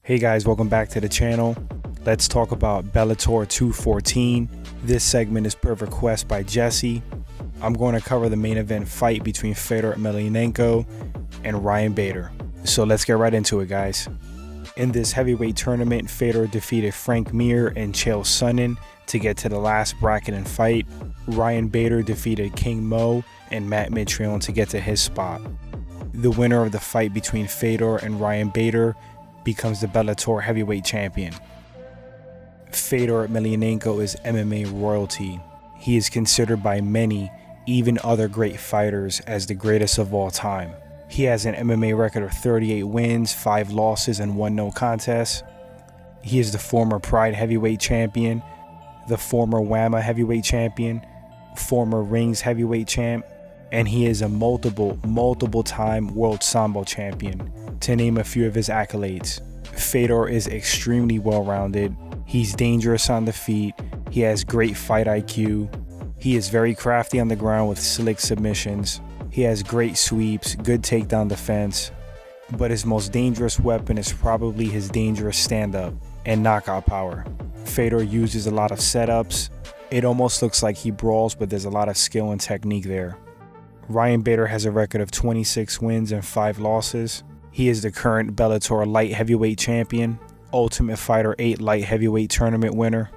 Hey guys, welcome back to the channel. Let's talk about Bellator 214. This segment is per request by Jesse. I'm going to cover the main event fight between Fedor Emelianenko and Ryan Bader. So let's get right into it, guys. In this heavyweight tournament, Fedor defeated Frank Mir and Chael Sonnen to get to the last bracket and fight. Ryan Bader defeated King Mo and Matt Mitrione to get to his spot. The winner of the fight between Fedor and Ryan Bader becomes the Bellator heavyweight champion. Fedor Emelianenko is MMA royalty. He is considered by many, even other great fighters, as the greatest of all time. He has an MMA record of 38 wins, 5 losses, and 1 no contest. He is the former Pride heavyweight champion, the former WAMA heavyweight champion, former Rings heavyweight champ, and he is a multiple time World Sambo champion, to name a few of his accolades. Fedor is extremely well-rounded. He's dangerous on the feet. He has great fight IQ. He is very crafty on the ground with slick submissions. He has great sweeps, good takedown defense. But his most dangerous weapon is probably his dangerous stand-up and knockout power. Fedor uses a lot of setups. It almost looks like he brawls, but there's a lot of skill and technique there. Ryan Bader has a record of 26 wins and 5 losses. He is the current Bellator light heavyweight champion, Ultimate Fighter 8 light heavyweight tournament winner.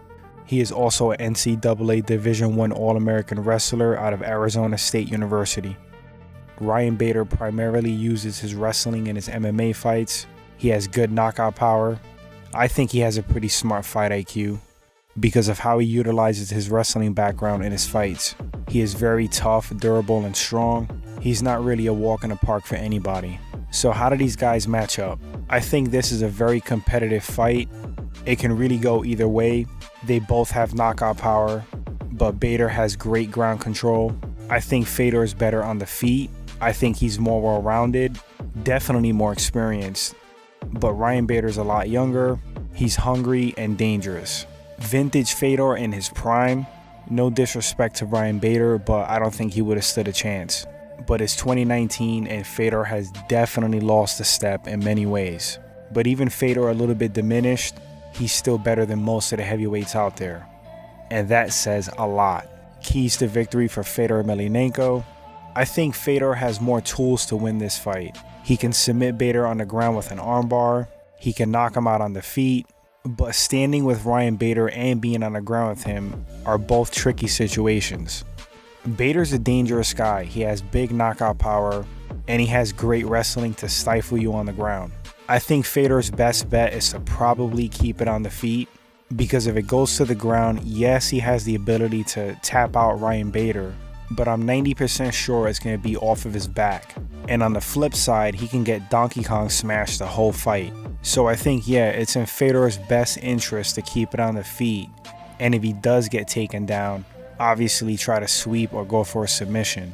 He is also an NCAA Division I All-American wrestler out of Arizona State University. Ryan Bader primarily uses his wrestling in his MMA fights. He has good knockout power. I think he has a pretty smart fight IQ because of how he utilizes his wrestling background in his fights. He is very tough, durable, and strong. He's not really a walk in the park for anybody. So how do these guys match up? I think this is a very competitive fight. It can really go either way. They both have knockout power, but Bader has great ground control. I think Fedor is better on the feet. I think he's more well-rounded, definitely more experienced. But Ryan Bader's a lot younger. He's hungry and dangerous. Vintage Fedor in his prime. No disrespect to Ryan Bader, but I don't think he would have stood a chance. But it's 2019 and Fedor has definitely lost a step in many ways. But even Fedor a little bit diminished, he's still better than most of the heavyweights out there. And that says a lot. Keys to victory for Fedor Emelianenko. I think Fedor has more tools to win this fight. He can submit Bader on the ground with an armbar. He can knock him out on the feet. But standing with Ryan Bader and being on the ground with him are both tricky situations. Bader's a dangerous guy. He has big knockout power, and he has great wrestling to stifle you on the ground. I think Fedor's best bet is to probably keep it on the feet, because if it goes to the ground, yes, he has the ability to tap out Ryan Bader, but I'm 90% sure it's going to be off of his back. And on the flip side, he can get Donkey Kong smashed the whole fight. So I think, yeah, it's in Fedor's best interest to keep it on the feet. And if he does get taken down, obviously try to sweep or go for a submission.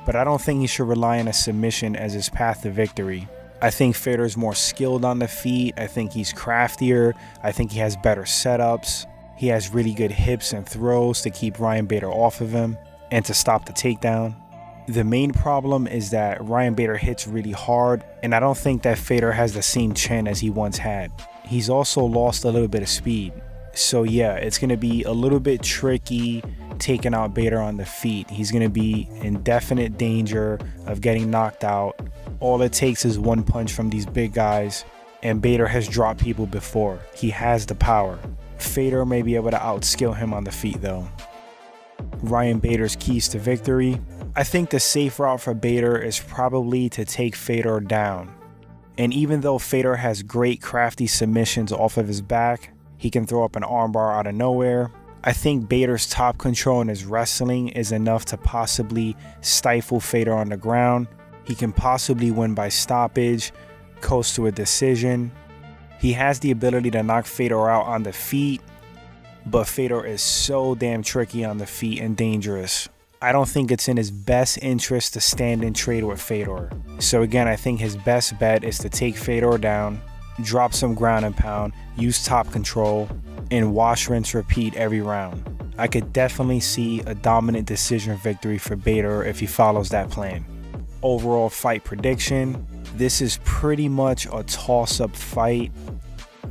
But I don't think he should rely on a submission as his path to victory. I think Fedor's more skilled on the feet. I think he's craftier. I think he has better setups. He has really good hips and throws to keep Ryan Bader off of him and to stop the takedown. The main problem is that Ryan Bader hits really hard, and I don't think that Fedor has the same chin as he once had. He's also lost a little bit of speed. So yeah, it's going to be a little bit tricky taking out Bader on the feet. He's going to be in definite danger of getting knocked out. All it takes is one punch from these big guys, and Bader has dropped people before. He has the power. Fedor may be able to outskill him on the feet though. Ryan Bader's keys to victory. I think the safe route for Bader is probably to take Fedor down. And even though Fedor has great crafty submissions off of his back, he can throw up an armbar out of nowhere. I think Bader's top control in his wrestling is enough to possibly stifle Fedor on the ground. He can possibly win by stoppage, coast to a decision. He has the ability to knock Fedor out on the feet, but Fedor is so damn tricky on the feet and dangerous. I don't think it's in his best interest to stand and trade with Fedor. So again, I think his best bet is to take Fedor down, drop some ground and pound, use top control, and wash, rinse, repeat every round. I could definitely see a dominant decision victory for Bader if he follows that plan. Overall fight prediction, this is pretty much a toss-up fight.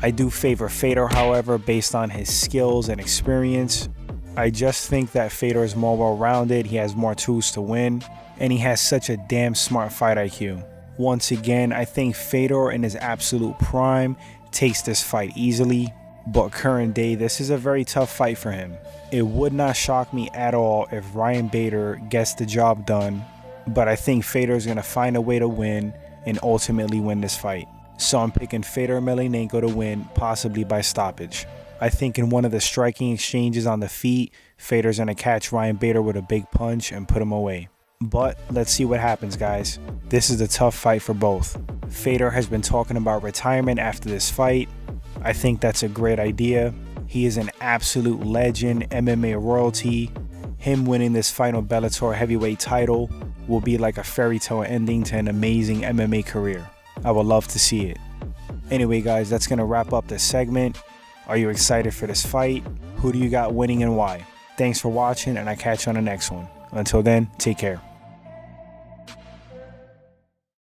I do favor Fedor, however, based on his skills and experience. I just think that Fedor is more well-rounded, he has more tools to win, and he has such a damn smart fight IQ. Once again, I think Fedor in his absolute prime takes this fight easily, but current day, this is a very tough fight for him. It would not shock me at all if Ryan Bader gets the job done, but I think Fedor is going to find a way to win and ultimately win this fight. So I'm picking Fedor Emelianenko to win, possibly by stoppage. I think in one of the striking exchanges on the feet, Fedor's going to catch Ryan Bader with a big punch and put him away. But let's see what happens, guys. This is a tough fight for both. Fedor has been talking about retirement after this fight. I think that's a great idea. He is an absolute legend, MMA royalty. Him winning this final Bellator heavyweight title will be like a fairy tale ending to an amazing MMA career. I would love to see it. Anyway, guys, that's going to wrap up this segment. Are you excited for this fight? Who do you got winning and why? Thanks for watching, and I'll catch you on the next one. Until then, take care.